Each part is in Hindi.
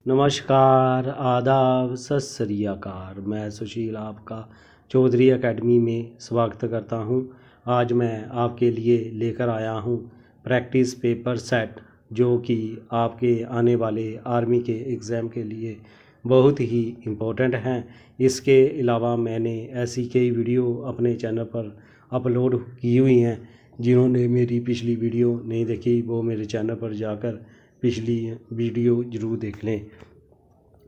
नमस्कार, आदाब, सत श्री अकाल। मैं सुशील आपका चौधरी एकेडमी में स्वागत करता हूं। आज मैं आपके लिए लेकर आया हूं प्रैक्टिस पेपर सेट, जो कि आपके आने वाले आर्मी के एग्ज़ाम के लिए बहुत ही इम्पोर्टेंट हैं। इसके अलावा मैंने ऐसी कई वीडियो अपने चैनल पर अपलोड की हुई हैं। जिन्होंने मेरी पिछली वीडियो नहीं देखी वो मेरे चैनल पर जाकर पिछली वीडियो ज़रूर देख लें।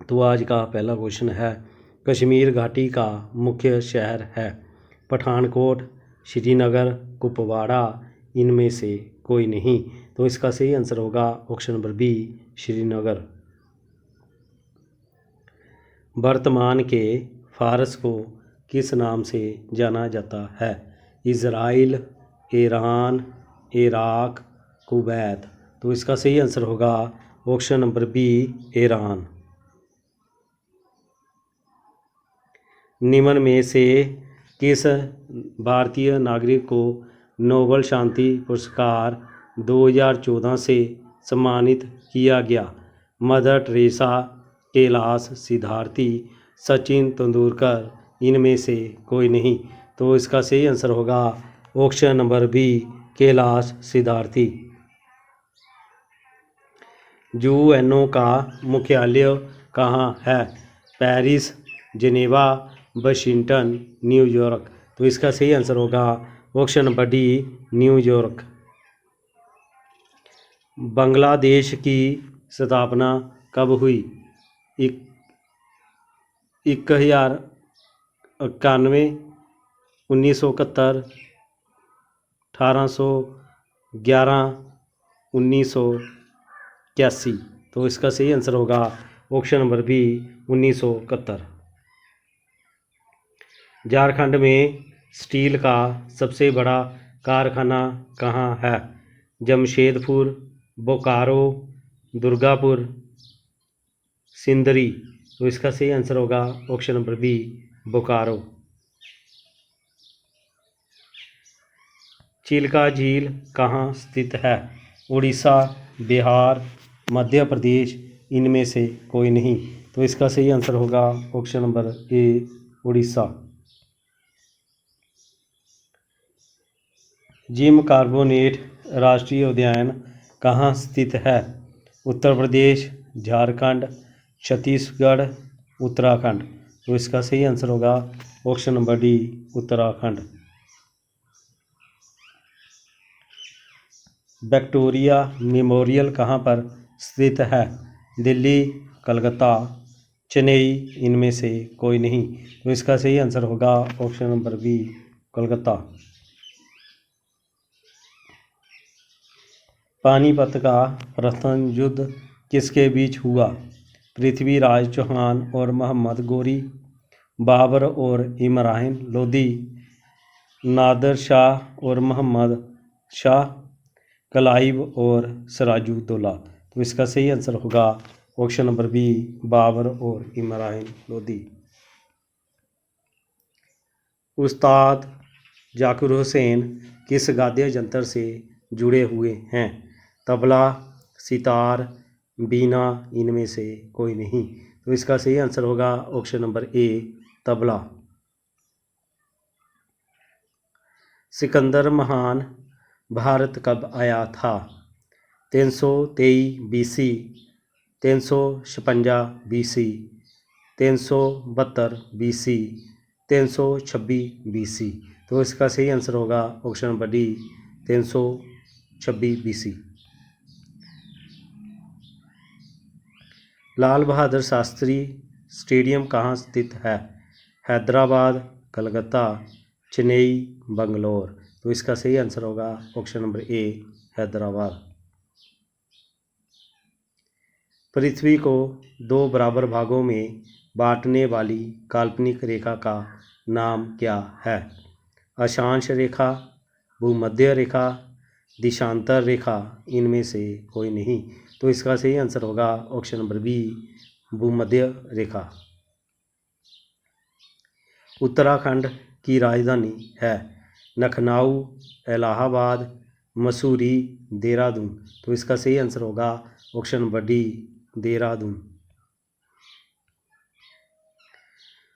तो आज का पहला क्वेश्चन है, कश्मीर घाटी का मुख्य शहर है पठानकोट, श्रीनगर, कुपवाड़ा, इनमें से कोई नहीं। तो इसका सही आंसर होगा ऑप्शन नंबर बी, श्रीनगर। वर्तमान के फारस को किस नाम से जाना जाता है? Israel, Iran, Iraq, Kuwait. तो इसका सही आंसर होगा ऑप्शन नंबर बी, ईरान। निम्न में से किस भारतीय नागरिक को नोबेल शांति पुरस्कार 2014 से सम्मानित किया गया? मदर टेरेसा, कैलाश सिद्धार्थी, सचिन तेंदुलकर, इनमें से कोई नहीं। तो इसका सही आंसर होगा option number B, Kailash Satyarthi. UNO का मुख्यालय कहाँ है? Paris, Geneva, Washington, New York. तो इसका सही आंसर होगा option number D, New York. Bangladesh की स्थापना कब हुई? 1091, 1971, 1811, 1981। तो इसका सही आंसर होगा ऑप्शन नंबर बी, 1971। झारखंड में स्टील का सबसे बड़ा कारखाना कहाँ है? जमशेदपुर, बोकारो, दुर्गापुर, सिंदरी। तो इसका सही आंसर होगा option number B, Bokaro. Chilika झील कहाँ स्थित है? उड़ीसा, बिहार, मध्य प्रदेश, इनमें से कोई नहीं। तो इसका सही आंसर होगा ऑप्शन नंबर ए, उड़ीसा। जिम कार्बोनेट राष्ट्रीय उद्यान कहाँ स्थित है? उत्तर प्रदेश, झारखंड, छत्तीसगढ़, उत्तराखंड। तो इसका सही आंसर होगा option number D, Uttarakhand. Victoria memorial कहाँ पर स्थित है? दिल्ली, कलकत्ता, चेन्नई, इनमें से कोई नहीं। तो इसका सही आंसर होगा option number B, Calcutta. Panipat का प्रथम युद्ध किसके बीच हुआ? पृथ्वीराज चौहान और मोहम्मद गोरी, बाबर और इमरान लोदी, नादिर शाह और मोहम्मद शाह, क्लाइव और सिराजुद्दौला। तो इसका सही आंसर होगा ऑप्शन नंबर बी, बाबर और इमरान लोदी। उस्ताद जाकिर हुसैन किस वाद्य यंत्र से जुड़े हुए हैं? तबला, सितार, बीना, इनमें से कोई नहीं। तो इसका सही आंसर होगा ऑप्शन नंबर ए, तबला। सिकंदर महान भारत कब आया था? 323 BC, 356 BC, 372 BC, 326 BC। तो इसका सही आंसर होगा option number D, 326 BC। Lal Bahadur Shastri stadium कहाँ स्थित है? हैदराबाद, कलकत्ता, चेन्नई, बंगलोर। तो इसका सही आंसर होगा ऑप्शन नंबर ए, हैदराबाद। पृथ्वी को दो बराबर भागों में बांटने वाली काल्पनिक रेखा का नाम क्या है? अक्षांश रेखा, भूमध्य रेखा, दिशांतर रेखा, इनमें से कोई नहीं। तो इसका सही आंसर होगा ऑप्शन नंबर बी, भूमध्य रेखा। उत्तराखंड की राजधानी है लखनऊ, इलाहाबाद, मसूरी, देहरादून। तो इसका सही आंसर होगा ऑप्शन नंबर डी, देहरादून।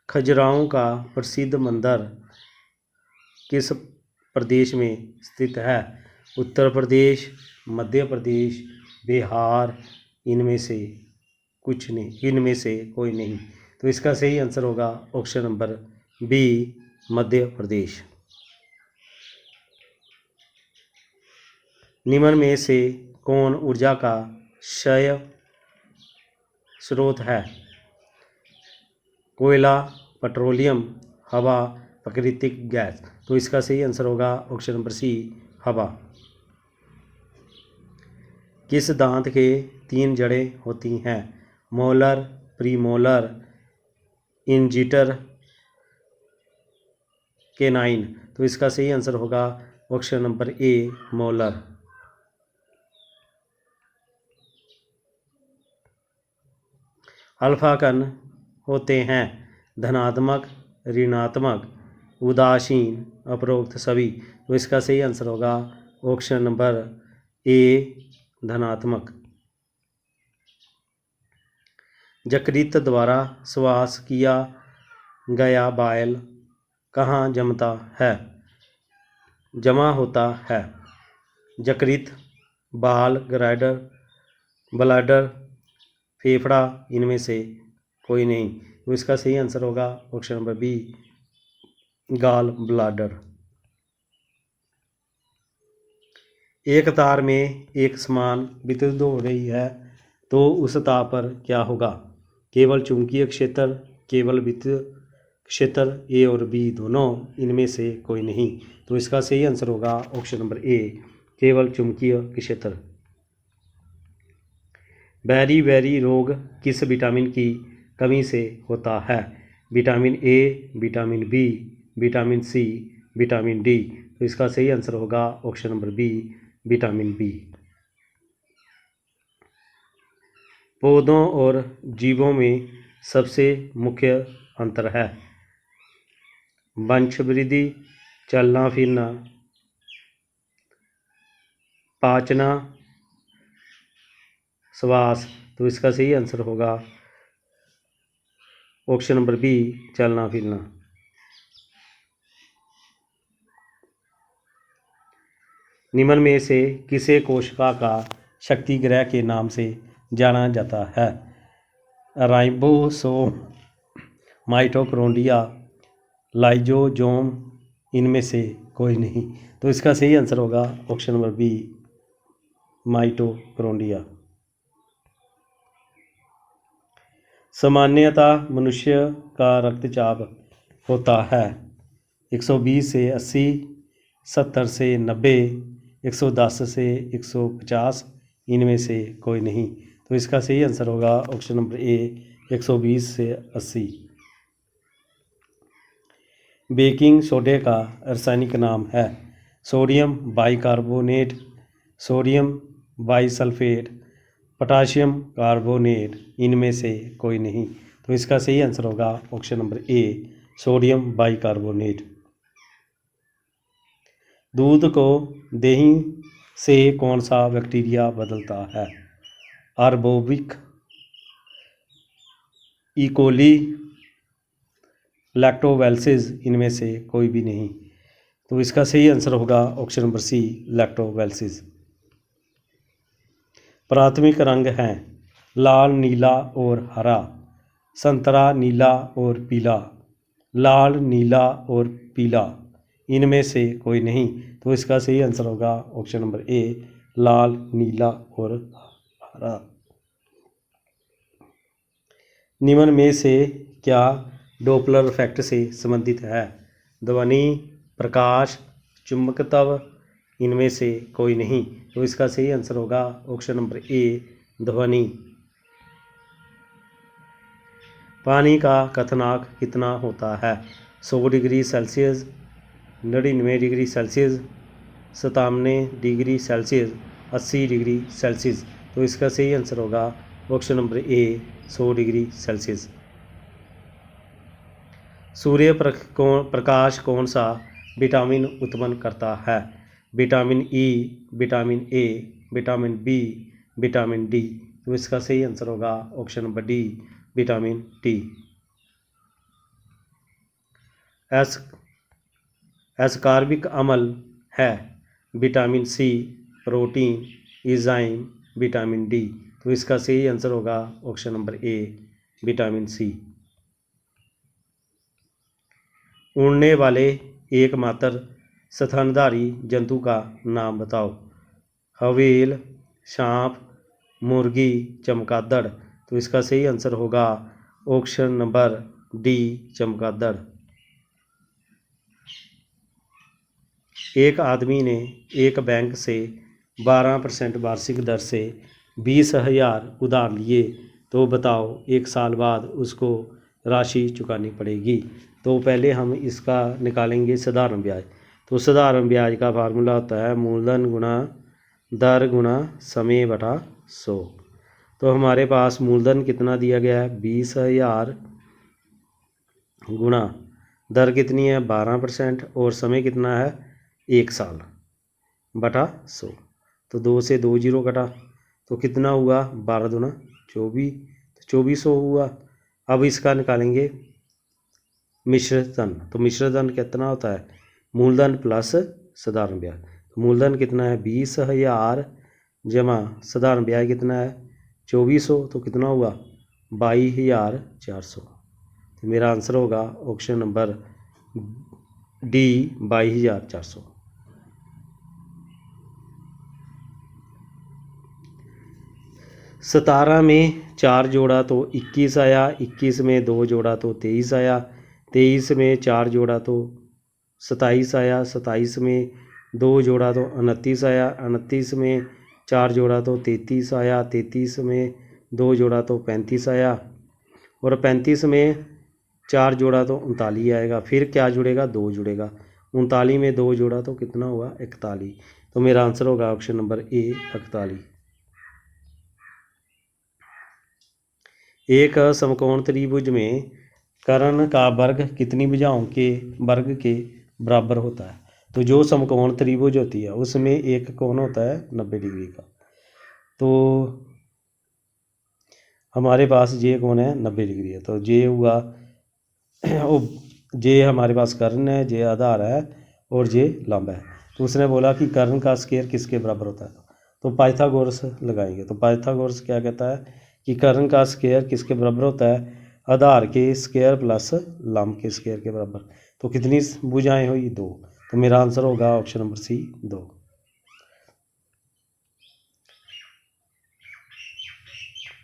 खजुराहों का प्रसिद्ध मंदिर किस प्रदेश में स्थित है? उत्तर प्रदेश, मध्य प्रदेश, बिहार, इनमें से कुछ नहीं, इनमें से कोई नहीं। तो इसका सही आंसर होगा option number B, Madhya Pradesh. निम्न में से कौन ऊर्जा का क्षय स्रोत है? कोयला, पेट्रोलियम, हवा, प्राकृतिक गैस। तो इसका सही आंसर होगा ऑप्शन नंबर सी, हवा। किस दांत के 3 जड़ें होती हैं? Molar, premolar, incisor, canine. तो इसका सही आंसर होगा option number A, molar. Alpha कण होते हैं धनात्मक, ऋणात्मक, उदासीन, उपरोक्त सभी। तो इसका सही आंसर होगा ऑप्शन नंबर ए, धनात्मक। यकृत द्वारा श्वास किया गया बाइल कहाँ जमता है? जमा होता है यकृत, बाल, ब्लैडर, फेफड़ा, इनमें से कोई नहीं। तो इसका सही आंसर होगा option number B, gall bladder. एक तार में एक समान विद्युत हो रही है तो उस तार पर क्या होगा? केवल चुंबकीय क्षेत्र, केवल विद्युत क्षेत्र, ए और बी दोनों, इनमें से कोई नहीं। तो इसका सही आंसर होगा ऑप्शन नंबर ए, केवल चुंबकीय क्षेत्र। बेरी रोग किस विटामिन की कमी से होता है? Vitamin A, vitamin B, vitamin C, vitamin D. तो इसका सही आंसर होगा option number B, vitamin B. पौधों और जीवों में सबसे मुख्य अंतर है? वंश वृद्धि, चलना फिरना, पाचना, श्वास। तो इसका सही आंसर होगा ऑप्शन नंबर बी, चलना फिरना। निम्न में से किसे कोशिका का शक्ति ग्रह के नाम से जाना जाता है? राइबोसोम, माइटोकॉन्ड्रिया, लाइसोसोम, इनमें से कोई नहीं। तो इसका सही आंसर होगा ऑप्शन नंबर बी, माइटोकॉन्ड्रिया। सामान्यतः मनुष्य का रक्तचाप होता है 120 से 80, 70 से 90, 110 से 150, इनमें से कोई नहीं। तो इसका सही आंसर होगा ऑप्शन नंबर ए, 120 से 80। बेकिंग सोडे का रासायनिक नाम है? Sodium bicarbonate, sodium bisulphate, potassium carbonate, इनमें से कोई नहीं। तो इसका सही आंसर होगा ऑप्शन नंबर ए, सोडियम बाइकार्बोनेट। दूध को दही से कौन सा बैक्टीरिया बदलता है? आर्बोविक, इकोली, लैक्टोबैसिलस, इनमें से कोई भी नहीं। तो इसका सही आंसर होगा ऑप्शन नंबर सी, लैक्टोबैसिलस। प्राथमिक रंग हैं लाल, नीला और हरा, संतरा, नीला और पीला, लाल, नीला और पीला, इनमें से कोई नहीं। तो इसका सही आंसर होगा ऑप्शन नंबर ए, लाल, नीला और हरा। निम्न में से क्या डोपलर इफेक्ट से संबंधित है? ध्वनि, प्रकाश, चुंबकत्व, इनमें से कोई नहीं। तो इसका सही आंसर होगा ऑप्शन नंबर ए, ध्वनि। पानी का क्वथनांक कितना होता है? 100 degree Celsius, 99 degree Celsius, 97 degree Celsius, 80 degree Celsius. तो इसका सही आंसर होगा option number A, 100 degree Celsius. सूर्य प्रकाश कौन सा विटामिन उत्पन्न करता है? Vitamin E, vitamin A, vitamin B, vitamin D. तो इसका सही आंसर होगा option number D, vitamin D. एस एसकार्बिक अम्ल है, vitamin C, protein, enzyme, vitamin D. तो इसका सही आंसर होगा ऑप्शन नंबर ए, विटामिन सी। उड़ने वाले एकमात्र स्तनधारी जंतु का नाम बताओ। हवेल, सांप, मुर्गी, चमगादड़। तो इसका सही आंसर होगा ऑप्शन नंबर डी, चमगादड़। एक आदमी ने एक बैंक से 12% वार्षिक दर से 20,000 उधार लिए, तो बताओ एक साल बाद उसको राशि चुकानी पड़ेगी। तो पहले हम इसका निकालेंगे साधारण ब्याज। तो साधारण ब्याज का फार्मूला होता है मूलधन गुणा दर गुणा समय बटा 100। तो हमारे पास मूलधन कितना दिया गया है 20,000 गुणा दर कितनी है 12% और समय कितना है 1 साल बटा 100। तो 2 से 2 जीरो कटा तो कितना हुआ 12 दूना 24, तो 2400 हुआ। अब इसका निकालेंगे मिश्र धन। तो मिश्र धन कितना होता है मूलधन प्लस साधारण ब्याज। तो मूलधन कितना है 20,000 जमा साधारण ब्याज कितना है 2400, तो कितना हुआ 22,400। तो मेरा आंसर होगा ऑप्शन नंबर डी, 22,400। 17 में 4 जोड़ा तो 21 आया, 21 में 2 जोड़ा तो 23 आया, 23 में 4 जोड़ा तो 27 आया, 27 में 2 जोड़ा तो 29 आया, 29 में 4 जोड़ा तो 33 आया, 33 में 2 जोड़ा तो 35 आया, और 35 में 4 जोड़ा तो 39 आएगा। फिर क्या जुड़ेगा 2 जुड़ेगा, 39 में 2 जोड़ा तो कितना हुआ 41। तो मेरा आंसर होगा ऑप्शन नंबर ए, 41। एक समकोण त्रिभुज में कर्ण का वर्ग कितनी भुजाओं के वर्ग के बराबर होता है। तो जो समकोण त्रिभुज होती है उसमें एक कोण होता है 90 डिग्री का। तो हमारे पास जे कोण है 90 डिग्री है। तो जे हुआ जे हमारे पास कर्ण है, जे आधार है और जे लंब है। तो उसने बोला कि कर्ण का स्क्वायर किसके बराबर होता है। तो पाइथागोरस लगाएंगे। तो पाइथागोरस क्या कहता है कि कर्ण का स्क्वायर किसके बराबर होता है आधार के स्क्वायर प्लस लंब के स्क्वायर के बराबर। तो कितनी भुजाएं हुई 2। तो मेरा आंसर होगा option number C, 2।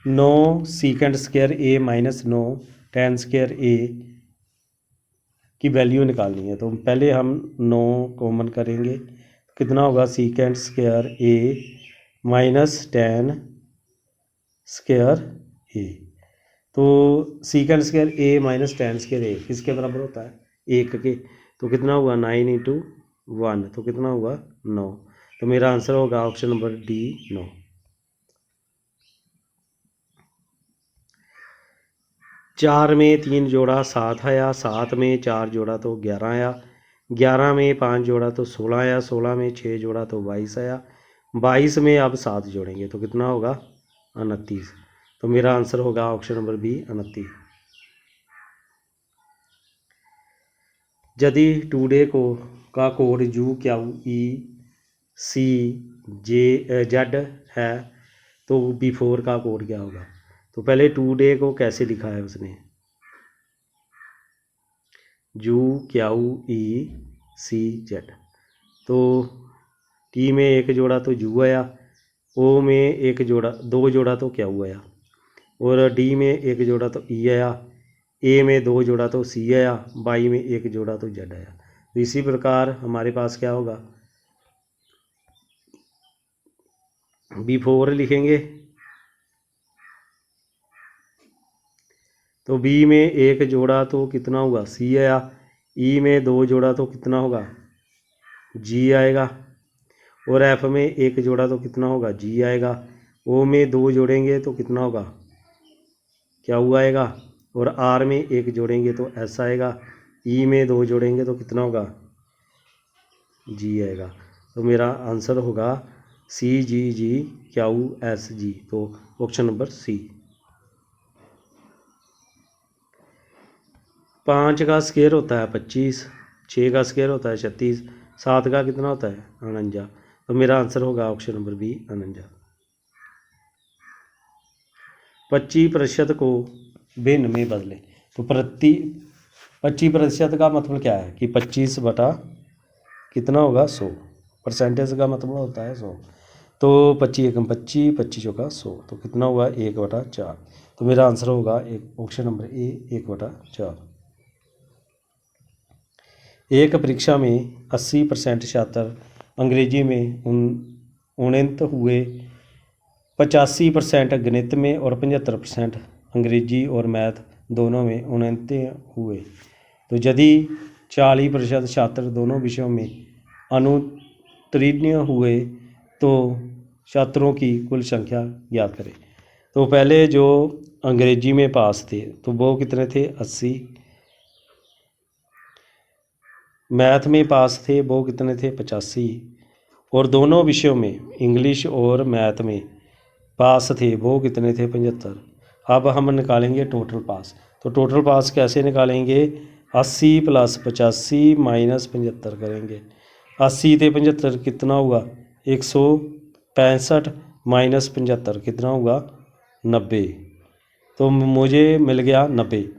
9 second square A minus 9 ten square A की वैल्यू निकालनी है। तो पहले हम 9 कॉमन करेंगे, कितना होगा सीकेंड square A minus ten square ए। तो सीकेंड square A minus ten square ए किसके बराबर होता है 1 के। तो कितना हुआ 9 इंटू 1, तो कितना हुआ 9। तो मेरा आंसर होगा ऑप्शन नंबर डी, 9। 4 में 3 जोड़ा 7 आया, 7 में 4 जोड़ा तो 11 आया, 11 में 5 जोड़ा तो 16 आया, 16 में 6 जोड़ा तो 22 आया, 22 में अब 7 जोड़ेंगे तो कितना होगा 29। तो मेरा आंसर होगा ऑप्शन नंबर बी, 29। यदि टुडे का कोड UQECZ है तो बिफोर का कोड क्या होगा। तो पहले टुडे को कैसे लिखा है उसने UQECZ। तो टी में 1 जोड़ा तो जू आया, ओ में 1 जोड़ा 2 जोड़ा तो क्या आया, और डी में 1 जोड़ा तो ई आया, ए में 2 जोड़ा तो सी आया, बाई में 1 जोड़ा तो जेड आया। तो इसी प्रकार हमारे पास क्या होगा बिफोर लिखेंगे। तो बी में 1 जोड़ा तो कितना हुआ सी आया, ई में 2 जोड़ा तो कितना होगा जी आएगा, और एफ में 1 जोड़ा तो कितना होगा जी आएगा, ओ में 2 जोड़ेंगे तो कितना होगा क्या हुआ आएगा, और आर में 1 जोड़ेंगे तो एस आएगा, ई में 2 जोड़ेंगे तो कितना होगा जी आएगा। तो मेरा आंसर होगा CGGQSG। तो ऑप्शन नंबर सी। 5 का स्क्वायर होता है 25, 6 का स्क्वायर होता है 36, 7 का कितना होता है 49। तो मेरा आंसर होगा ऑप्शन नंबर बी 49। 25% को भिन्न में बदलें। तो 25% का मतलब क्या है कि 25 बटा कितना होगा 100। परसेंटेज का मतलब होता है 100। तो 25 एकम 25, 25 चौका 100, तो कितना हुआ 1/4। तो मेरा आंसर होगा एक ऑप्शन नंबर ए 1/4। एक परीक्षा में 80% छात्र अंग्रेजी में उन्नत हुए, 85% गणित में और 75% अंग्रेजी और मैथ दोनों में उन्नत हुए। तो यदि 40% छात्र दोनों विषयों में अनुत्तीर्ण हुए तो छात्रों की कुल संख्या ज्ञात करें। तो पहले जो अंग्रेजी में पास थे तो वो कितने थे 80, मैथ में पास थे वो कितने थे 85, और दोनों विषयों में इंग्लिश और मैथ में पास थे वो कितने थे 75। अब हम निकालेंगे टोटल पास। तो टोटल पास कैसे निकालेंगे, 80 + 85 - 75 करेंगे। 80 से 75 कितना हुआ 165 - 75 कितना हुआ 90। तो मुझे मिल गया 90।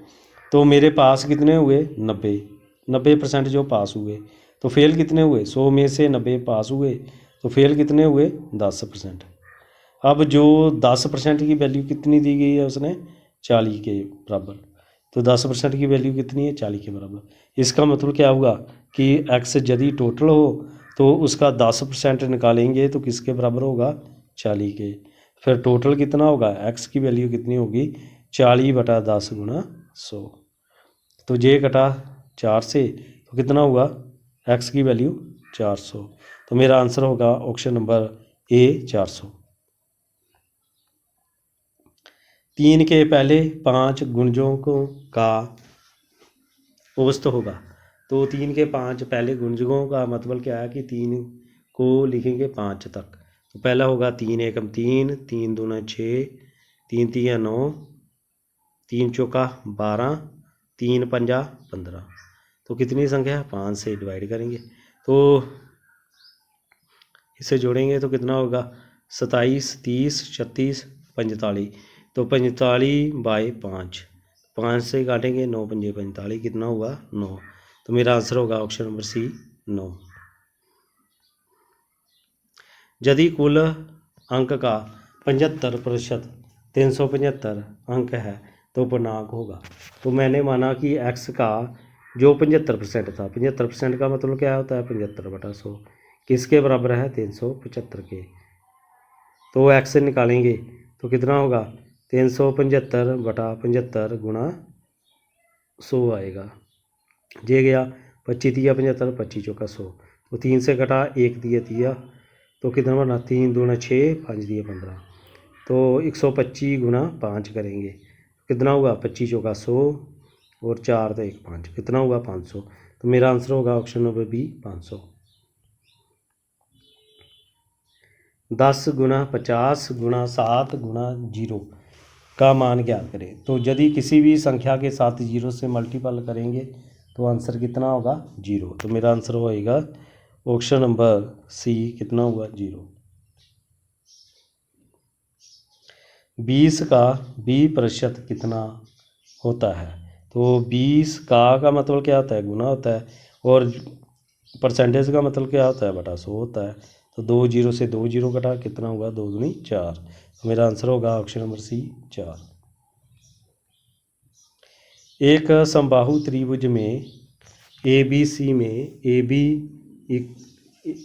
तो मेरे पास कितने हुए 90% जो पास हुए। तो फेल कितने हुए 100 में से 90 पास हुए, तो फेल कितने हुए 10%। अब जो 10% की वैल्यू कितनी दी गई है उसने 40 के बराबर। तो 10% की वैल्यू कितनी है 40 के बराबर। इसका मतलब क्या हुआ कि x यदि टोटल हो तो उसका 10% निकालेंगे तो किसके बराबर होगा 40 के। फिर टोटल कितना होगा x की वैल्यू कितनी होगी 40/10 × 100। तो ये कटा 4 से तो कितना हुआ x की वैल्यू 400। तो मेरा आंसर होगा ऑप्शन नंबर ए 400। 3 के पहले 5 गुणजों का औसत होगा। तो 3 के 5 पहले गुणजों का मतलब क्या है कि 3 को लिखेंगे 5 तक। तो पहला होगा 3 एकम 3, 3 दूना 6, 3 तिया 9, 3 चौका 12, 3 पंजा 15। तो कितनी संख्या है 5 से डिवाइड करेंगे तो इसे जोड़ेंगे तो कितना होगा 27, 30, 36, 45। तो 45/5, 5 से काटेंगे 9 पंजे 45, कितना हुआ 9। तो मेरा आंसर होगा ऑप्शन नंबर सी 9। यदि कुल अंक का 75% 375 अंक है तो पूर्णांक होगा। तो मैंने माना कि x का जो 75% था, 75% का मतलब क्या होता है 75/100, किसके बराबर है 375 के। तो x निकालेंगे तो कितना होगा 375/75 × 100 आएगा। ये गया 25 तिया 75, 25 चौका 100। तो 3 से कटा 1 तिया तो कितना बना 3 दूना 6, 5 तिया 15। तो 125 × 5 करेंगे कितना हुआ 25 चौका 100 और 4 तो 1 5, कितना हुआ 500। तो मेरा आंसर होगा ऑप्शन नंबर बी 500। 10 × 50 × 7 × 0 का मान ज्ञात करें। तो यदि किसी भी संख्या के साथ 0 से मल्टीपल करेंगे तो आंसर कितना होगा 0। तो मेरा आंसर होएगा ऑप्शन नंबर सी कितना हुआ 0। 20 का 20% कितना होता है। तो 20 का मतलब क्या होता है गुना होता है, और परसेंटेज का मतलब क्या होता है बटा 100 होता है। तो 2 0 से 2 0 कटा कितना हुआ 2 दूनी 4। तो मेरा आंसर होगा ऑप्शन नंबर सी 4। एक समबाहु त्रिभुज में ए बी सी में ए बी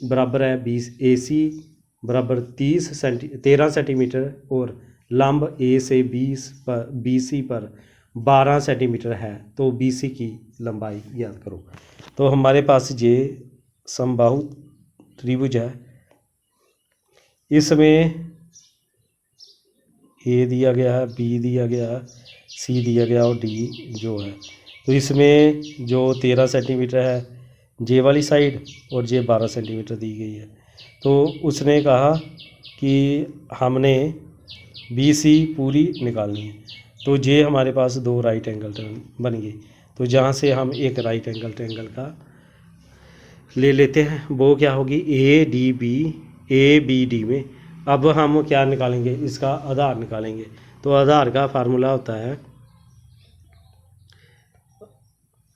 बराबर है 20, ए सी बराबर 13 सेंटीमीटर और लंब ए से 20 पर बी सी पर 12 सेंटीमीटर है, तो बी सी की लंबाई ज्ञात करो। तो हमारे पास ये समबाहु त्रिभुज है, इसमें ए दिया गया है, बी दिया गया है, सी दिया गया और डी जो है। तो इसमें जो 13 सेंटीमीटर है जे वाली साइड और जे 12 सेंटीमीटर दी गई है। तो उसने कहा कि हमने बी सी पूरी निकालनी है। तो जे हमारे पास 2 राइट एंगल बन गए। तो जहाँ से हम एक राइट एंगल ट्रायंगल का ले लेते हैं, वो क्या होगी ए बी डी में। अब हम क्या निकालेंगे, इसका आधार निकालेंगे। तो आधार का फार्मूला होता है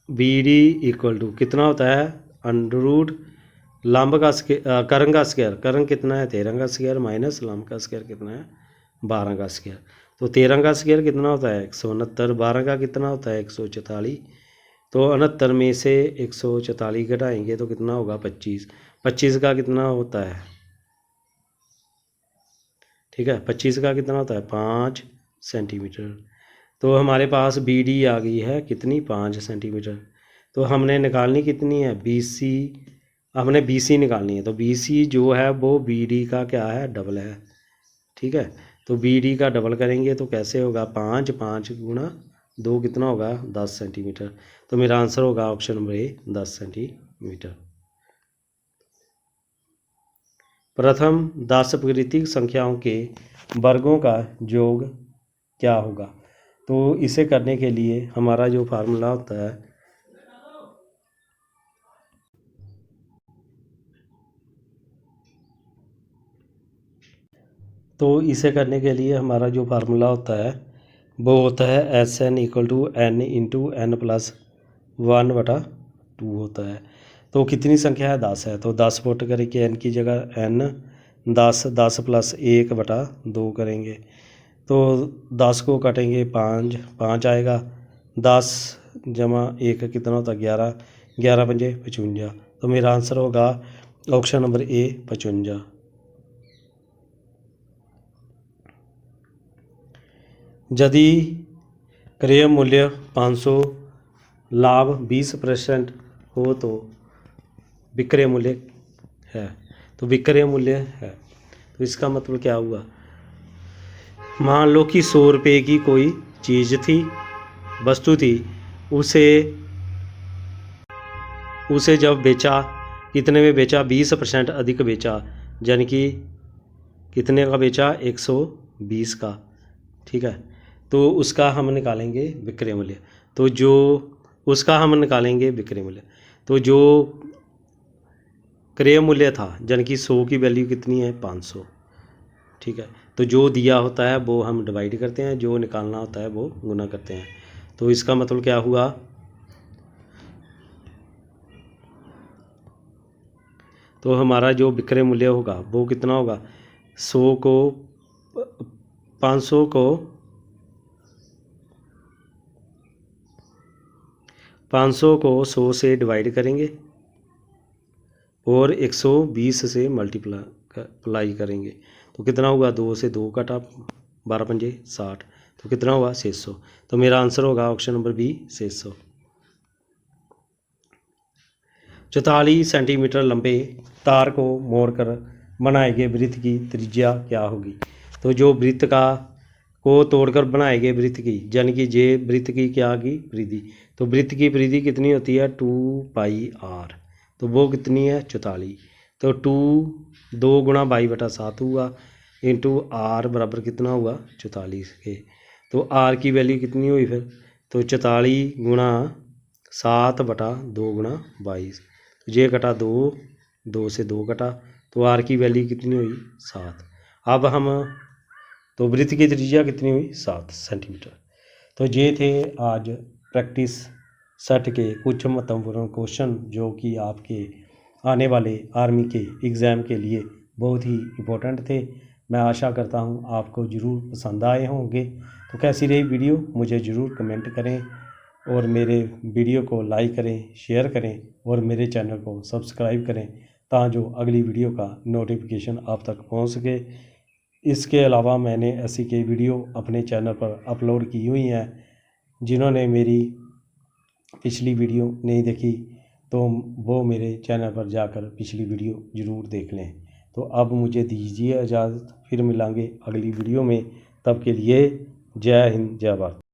बी डी इक्वल टू कितना होता है, अंडर रूट लंब का स्क्वायर कर्ण का स्क्वायर, कर्ण कितना है 13 का स्क्वायर माइनस लंब का स्क्वायर कितना है 12 का स्क्वायर। तो 13 का स्क्वायर कितना होता है 169, 12 का कितना होता है 144। तो 69 में से 144 घटाएंगे तो कितना होगा 25। 25 का कितना होता है, ठीक है, 25 का कितना होता है 5 सेंटीमीटर। तो हमारे पास बी डी आ गई है कितनी 5 सेंटीमीटर। तो हमने निकालनी कितनी है बी सी, हमने बी सी निकालनी है। तो बी सी जो है वो बी डी का क्या है डबल है, ठीक है। तो बी डी का डबल करेंगे तो कैसे होगा 5 5 गुणा 2 कितना होगा 10 सेंटीमीटर। तो मेरा आंसर होगा ऑप्शन नंबर ए 10 सेंटीमीटर। प्रथम 10 प्राकृतिक संख्याओं के वर्गों का योग क्या होगा। तो इसे करने के लिए हमारा जो फार्मूला होता है, तो इसे करने के लिए हमारा जो फार्मूला होता है वो होता है S N equal to N into N plus 1/2 होता है। तो कितनी संख्या है 10 है, तो 10 पुट करके एन की जगह एन 10 10 प्लस 1/2 करेंगे। तो 10 को काटेंगे 5 5 आएगा, 10 जमा 1 कितना होता है 11, 11 पंजे 55। तो मेरा आंसर होगा ऑप्शन नंबर ए 55। यदि क्रय मूल्य 500 लाभ 20% हो तो विक्रय मूल्य है। तो विक्रय मूल्य है तो इसका मतलब क्या हुआ, मान लो कि 100 रुपये की कोई चीज़ थी, वस्तु थी, उसे जब बेचा कितने में बेचा 20% अधिक बेचा, यानी कि कितने का बेचा 120 का, ठीक है। तो उसका हम निकालेंगे विक्रय मूल्य। तो जो उसका हम निकालेंगे विक्रय मूल्य, तो जो क्रय मूल्य था यानी कि 100 की वैल्यू कितनी है 500, ठीक है। तो जो दिया होता है वो हम डिवाइड करते हैं, जो निकालना होता है वो गुना करते हैं। तो इसका मतलब क्या हुआ, तो हमारा जो विक्रय मूल्य होगा वो कितना होगा 100 को 500 को 100 से डिवाइड करेंगे और 120 से मल्टीप्लाई करेंगे। तो कितना हुआ 2 से 2 कटा 12 पंजे 60, तो कितना हुआ 600। तो मेरा आंसर होगा ऑप्शन नंबर बी 600। 44 सेंटीमीटर लंबे तार को मोड़कर बनाए गए वृत्त की त्रिज्या क्या होगी। तो जो वृत्त को तोड़कर बनाए गए वृत्त की, यानी कि जे वृत्त की क्या की परिधि, तो वृत्त की परिधि कितनी होती है 2πr, तो वो कितनी है 44। तो 2 गुणा 22/7 हुआ इंटू आर बराबर कितना हुआ 44 के। तो आर की वैल्यू कितनी हुई फिर, तो 44 गुणा 7/2 गुणा 22, तो ये कटा 2 से 2 कटा, तो आर की वैल्यू कितनी हुई 7। अब हम तो वृत्त की त्रिज्या कितनी हुई 7 सेंटीमीटर। तो ये थे आज प्रैक्टिस सेट के कुछ महत्वपूर्ण क्वेश्चन जो कि आपके आने वाले आर्मी के एग्ज़ाम के लिए बहुत ही इम्पोर्टेंट थे। मैं आशा करता हूँ आपको ज़रूर पसंद आए होंगे। तो कैसी रही वीडियो मुझे ज़रूर कमेंट करें और मेरे वीडियो को लाइक करें, शेयर करें और मेरे चैनल को सब्सक्राइब करें ताकि जो अगली वीडियो का नोटिफिकेशन आप तक पहुँच सके। इसके अलावा मैंने ऐसी कई वीडियो अपने चैनल पर अपलोड की हुई हैं, जिन्होंने मेरी पिछली वीडियो नहीं देखी तो वो मेरे चैनल पर जाकर पिछली वीडियो ज़रूर देख लें। तो अब मुझे दीजिए इजाज़त, फिर मिलेंगे अगली वीडियो में। तब के लिए जय हिंद जय भारत।